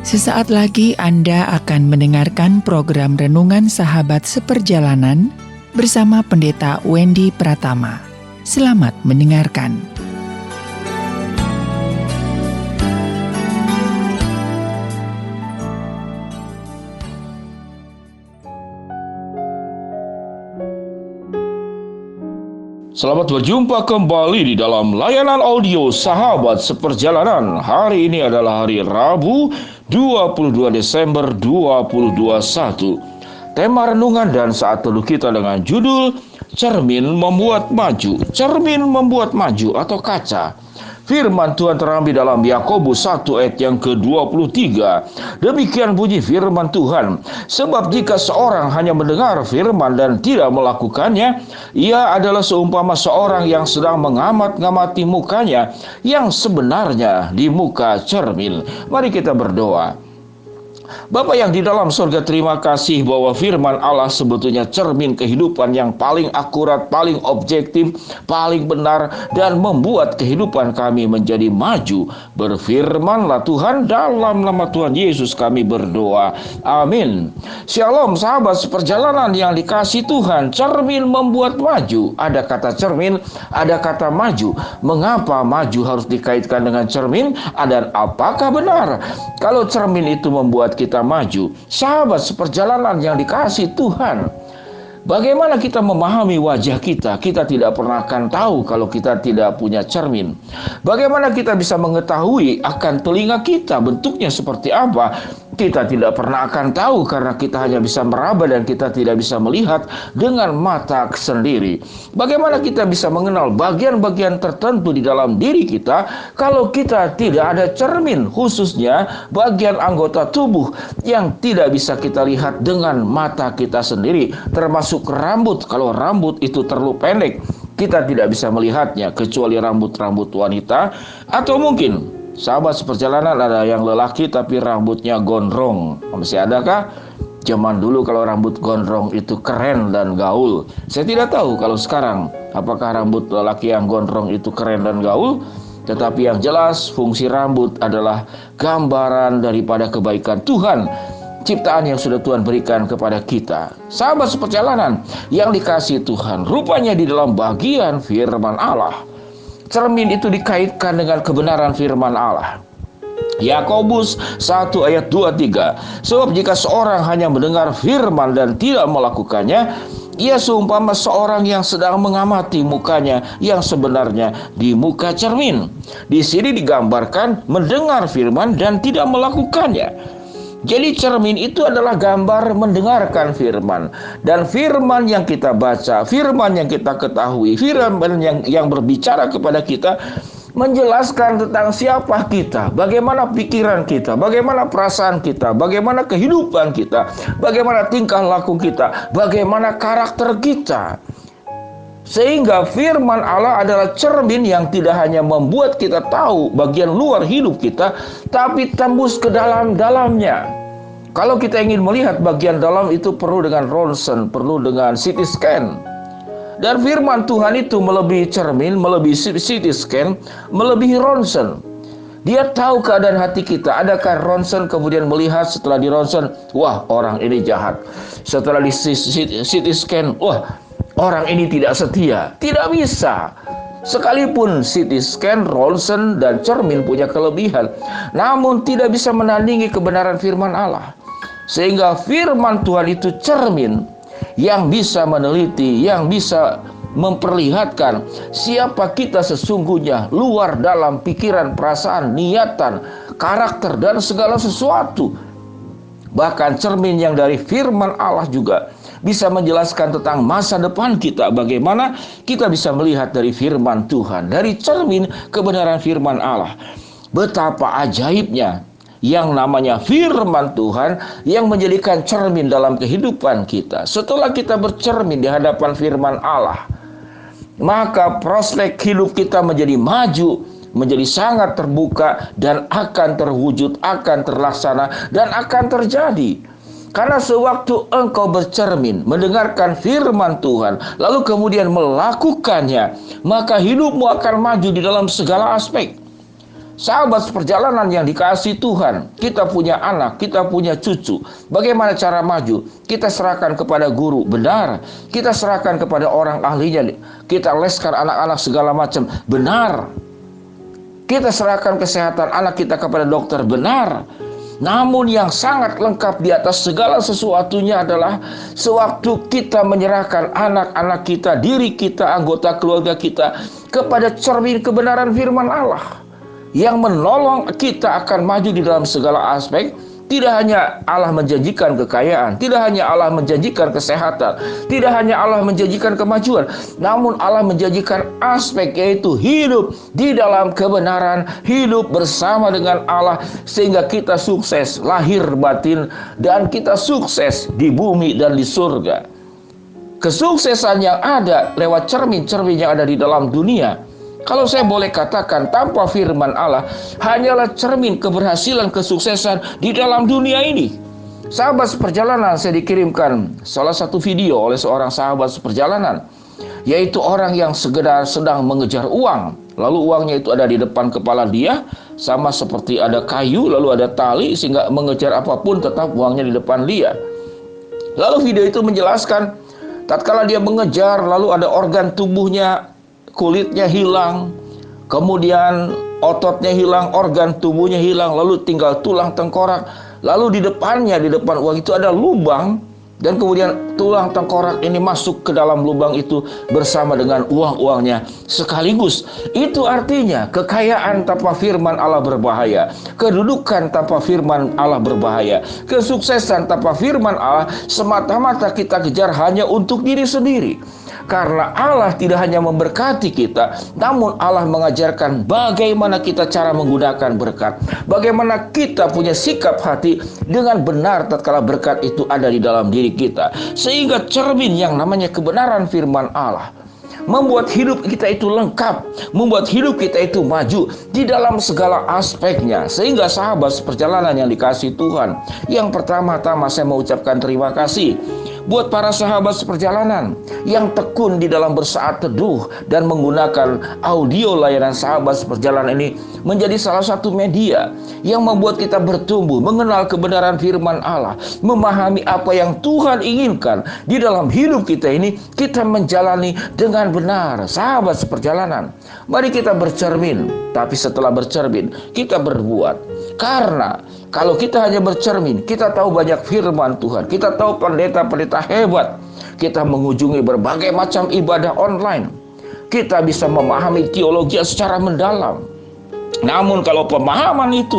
Sesaat lagi Anda akan mendengarkan program Renungan Sahabat Seperjalanan bersama Pendeta Wendy Pratama. Selamat mendengarkan. Selamat berjumpa kembali di dalam layanan audio Sahabat Seperjalanan. Hari ini adalah hari Rabu, 22 Desember 2021. Tema renungan dan saat teduh kita dengan judul Cermin Membuat Maju. Cermin membuat maju atau kaca. Firman Tuhan terambil dalam Yakobus 1 ayat yang ke-23. Demikian bunyi firman Tuhan. Sebab jika seorang hanya mendengar firman dan tidak melakukannya, ia adalah seumpama seorang yang sedang mengamat-ngamati mukanya yang sebenarnya di muka cermin. Mari kita berdoa. Bapa yang di dalam surga, terima kasih bahwa firman Allah sebetulnya cermin kehidupan yang paling akurat, paling objektif, paling benar, dan membuat kehidupan kami menjadi maju. Berfirmanlah Tuhan, dalam nama Tuhan Yesus kami berdoa. Amin. Shalom sahabat seperjalanan yang dikasihi Tuhan. Cermin membuat maju. Ada kata cermin, ada kata maju. Mengapa maju harus dikaitkan dengan cermin? Dan apakah benar kalau cermin itu membuat kita maju? Sahabat seperjalanan yang dikasihi Tuhan, bagaimana kita memahami wajah kita? Kita tidak pernah akan tahu kalau kita tidak punya cermin. Bagaimana kita bisa mengetahui akan telinga kita bentuknya seperti apa? Kita tidak pernah akan tahu karena kita hanya bisa meraba dan kita tidak bisa melihat dengan mata sendiri. Bagaimana kita bisa mengenal bagian-bagian tertentu di dalam diri kita kalau kita tidak ada cermin, khususnya bagian anggota tubuh yang tidak bisa kita lihat dengan mata kita sendiri, termasuk rambut. Kalau rambut itu terlalu pendek, kita tidak bisa melihatnya kecuali rambut-rambut wanita, atau mungkin sahabat seperjalanan ada yang lelaki tapi rambutnya gondrong. Masih adakah? Zaman dulu kalau rambut gondrong itu keren dan gaul. Saya tidak tahu kalau sekarang apakah rambut lelaki yang gondrong itu keren dan gaul. Tetapi yang jelas fungsi rambut adalah gambaran daripada kebaikan Tuhan, ciptaan yang sudah Tuhan berikan kepada kita. Sahabat seperjalanan yang dikasihi Tuhan, rupanya di dalam bagian firman Allah, cermin itu dikaitkan dengan kebenaran firman Allah. Yakobus 1 ayat 23. Sebab jika seorang hanya mendengar firman dan tidak melakukannya, ia seumpama seorang yang sedang mengamati mukanya yang sebenarnya di muka cermin. Di sini digambarkan mendengar firman dan tidak melakukannya. Jadi cermin itu adalah gambar mendengarkan firman. Dan firman yang kita baca, firman yang kita ketahui, firman yang berbicara kepada kita, menjelaskan tentang siapa kita, bagaimana pikiran kita, bagaimana perasaan kita, bagaimana kehidupan kita, bagaimana tingkah laku kita, bagaimana karakter kita. Sehingga firman Allah adalah cermin yang tidak hanya membuat kita tahu bagian luar hidup kita, tapi tembus ke dalam-dalamnya. Kalau kita ingin melihat bagian dalam itu perlu dengan ronsen, perlu dengan CT scan. Dan firman Tuhan itu melebihi cermin, melebihi CT scan, melebihi ronsen. Dia tahu keadaan hati kita. Adakah ronsen kemudian melihat setelah di ronsen, wah orang ini jahat. Setelah di CT scan, wah orang ini tidak setia. Tidak bisa. Sekalipun CT scan, ronsen, dan cermin punya kelebihan, namun tidak bisa menandingi kebenaran firman Allah. Sehingga firman Tuhan itu cermin yang bisa meneliti, yang bisa memperlihatkan siapa kita sesungguhnya, luar dalam pikiran, perasaan, niatan, karakter, dan segala sesuatu. Bahkan cermin yang dari firman Allah juga bisa menjelaskan tentang masa depan kita. Bagaimana kita bisa melihat dari firman Tuhan, dari cermin kebenaran firman Allah. Betapa ajaibnya yang namanya firman Tuhan yang menjadikan cermin dalam kehidupan kita. Setelah kita bercermin di hadapan firman Allah, maka prospek hidup kita menjadi maju, menjadi sangat terbuka, dan akan terwujud, akan terlaksana, dan akan terjadi. Karena sewaktu engkau bercermin, mendengarkan firman Tuhan, lalu kemudian melakukannya, maka hidupmu akan maju di dalam segala aspek. Sahabat seperjalanan yang dikasihi Tuhan, kita punya anak, kita punya cucu. Bagaimana cara maju? Kita serahkan kepada guru, benar. Kita serahkan kepada orang ahlinya. Kita leskan anak-anak segala macam, benar. Kita serahkan kesehatan anak kita kepada dokter, benar. Namun yang sangat lengkap di atas segala sesuatunya adalah sewaktu kita menyerahkan anak-anak kita, diri kita, anggota keluarga kita kepada cermin kebenaran firman Allah yang menolong kita akan maju di dalam segala aspek. Tidak hanya Allah menjanjikan kekayaan, tidak hanya Allah menjanjikan kesehatan, tidak hanya Allah menjanjikan kemajuan, namun Allah menjanjikan aspek, yaitu hidup di dalam kebenaran, hidup bersama dengan Allah, sehingga kita sukses lahir batin dan kita sukses di bumi dan di surga. Kesuksesan yang ada lewat cermin-cermin yang ada di dalam dunia, kalau saya boleh katakan, tanpa firman Allah, hanyalah cermin keberhasilan, kesuksesan di dalam dunia ini. Sahabat seperjalanan, saya dikirimkan salah satu video oleh seorang sahabat seperjalanan, yaitu orang yang sekedar sedang mengejar uang. Lalu uangnya itu ada di depan kepala dia, sama seperti ada kayu, lalu ada tali, sehingga mengejar apapun tetap uangnya di depan dia. Lalu video itu menjelaskan, tatkala dia mengejar, lalu ada organ tubuhnya, kulitnya hilang, kemudian ototnya hilang, organ tubuhnya hilang, lalu tinggal tulang tengkorak. Lalu di depan uang itu ada lubang, dan kemudian tulang tengkorak ini masuk ke dalam lubang itu bersama dengan uang-uangnya sekaligus. Itu artinya kekayaan tanpa firman Allah berbahaya, kedudukan tanpa firman Allah berbahaya, kesuksesan tanpa firman Allah semata-mata kita kejar hanya untuk diri sendiri. Karena Allah tidak hanya memberkati kita, namun Allah mengajarkan bagaimana kita cara menggunakan berkat, bagaimana kita punya sikap hati dengan benar tatkala berkat itu ada di dalam diri kita. Sehingga cermin yang namanya kebenaran firman Allah membuat hidup kita itu lengkap, membuat hidup kita itu maju di dalam segala aspeknya. Sehingga sahabat seperjalanan yang dikasihi Tuhan, yang pertama-tama saya mau ucapkan terima kasih buat para sahabat seperjalanan yang tekun di dalam bersaat teduh dan menggunakan audio layanan sahabat seperjalanan ini menjadi salah satu media yang membuat kita bertumbuh, mengenal kebenaran firman Allah, memahami apa yang Tuhan inginkan di dalam hidup kita ini, kita menjalani dengan benar. Sahabat seperjalanan, mari kita bercermin, tapi setelah bercermin kita berbuat. Karena kalau kita hanya bercermin, kita tahu banyak firman Tuhan, kita tahu pendeta-pendeta hebat, kita mengunjungi berbagai macam ibadah online, kita bisa memahami teologi secara mendalam. Namun kalau pemahaman itu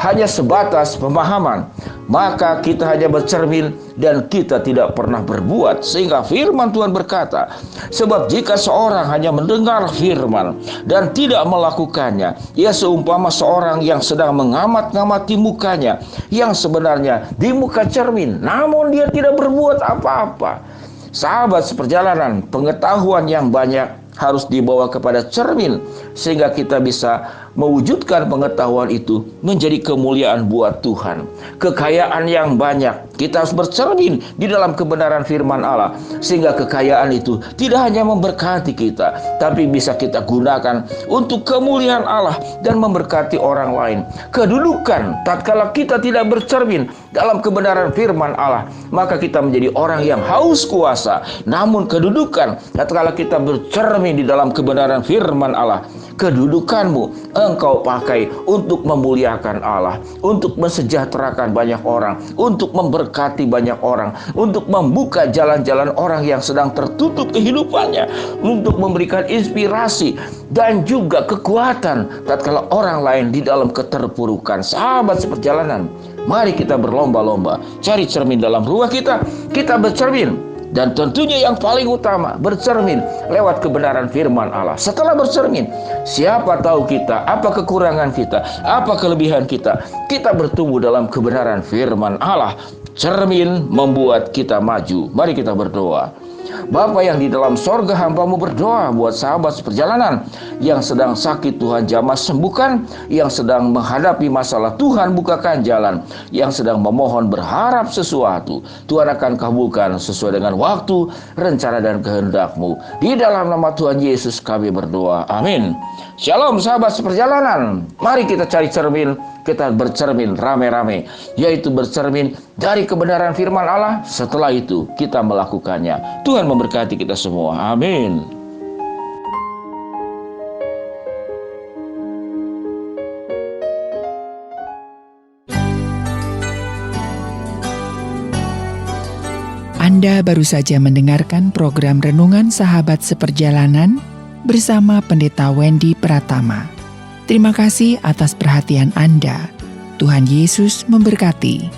hanya sebatas pemahaman, maka kita hanya bercermin dan kita tidak pernah berbuat. Sehingga firman Tuhan berkata, sebab jika seorang hanya mendengar firman dan tidak melakukannya, ia seumpama seorang yang sedang mengamat-ngamati mukanya, yang sebenarnya di muka cermin, namun dia tidak berbuat apa-apa. Sahabat seperjalanan, pengetahuan yang banyak harus dibawa kepada cermin, sehingga kita bisa mewujudkan pengetahuan itu menjadi kemuliaan buat Tuhan. Kekayaan yang banyak, kita harus bercermin di dalam kebenaran firman Allah, sehingga kekayaan itu tidak hanya memberkati kita, tapi bisa kita gunakan untuk kemuliaan Allah dan memberkati orang lain. Kedudukan, tatkala kita tidak bercermin dalam kebenaran firman Allah, maka kita menjadi orang yang haus kuasa. Namun kedudukan, tatkala kita bercermin di dalam kebenaran firman Allah, kedudukanmu engkau pakai untuk memuliakan Allah, untuk mensejahterakan banyak orang, untuk memberkati banyak orang, untuk membuka jalan-jalan orang yang sedang tertutup kehidupannya, untuk memberikan inspirasi dan juga kekuatan tatkala orang lain di dalam keterpurukan. Sahabat seperjalanan, mari kita berlomba-lomba cari cermin dalam ruang kita, kita bercermin. Dan tentunya yang paling utama, bercermin lewat kebenaran firman Allah. Setelah bercermin, siapa tahu kita, apa kekurangan kita, apa kelebihan kita, kita bertumbuh dalam kebenaran firman Allah. Cermin membuat kita maju. Mari kita berdoa. Bapa yang di dalam sorga, hamba-Mu berdoa buat sahabat seperjalanan yang sedang sakit, Tuhan jamah sembuhkan, yang sedang menghadapi masalah, Tuhan bukakan jalan, yang sedang memohon berharap sesuatu, Tuhan akan kabulkan sesuai dengan waktu, rencana dan kehendak-Mu. Di dalam nama Tuhan Yesus kami berdoa, amin. Shalom sahabat seperjalanan, mari kita cari cermin, kita bercermin rame-rame, yaitu bercermin dari kebenaran firman Allah. Setelah itu kita melakukannya. Tuhan memberkati kita semua, amin. Anda baru saja mendengarkan program Renungan Sahabat Seperjalanan bersama Pendeta Wendy Pratama. Terima kasih atas perhatian Anda. Tuhan Yesus memberkati.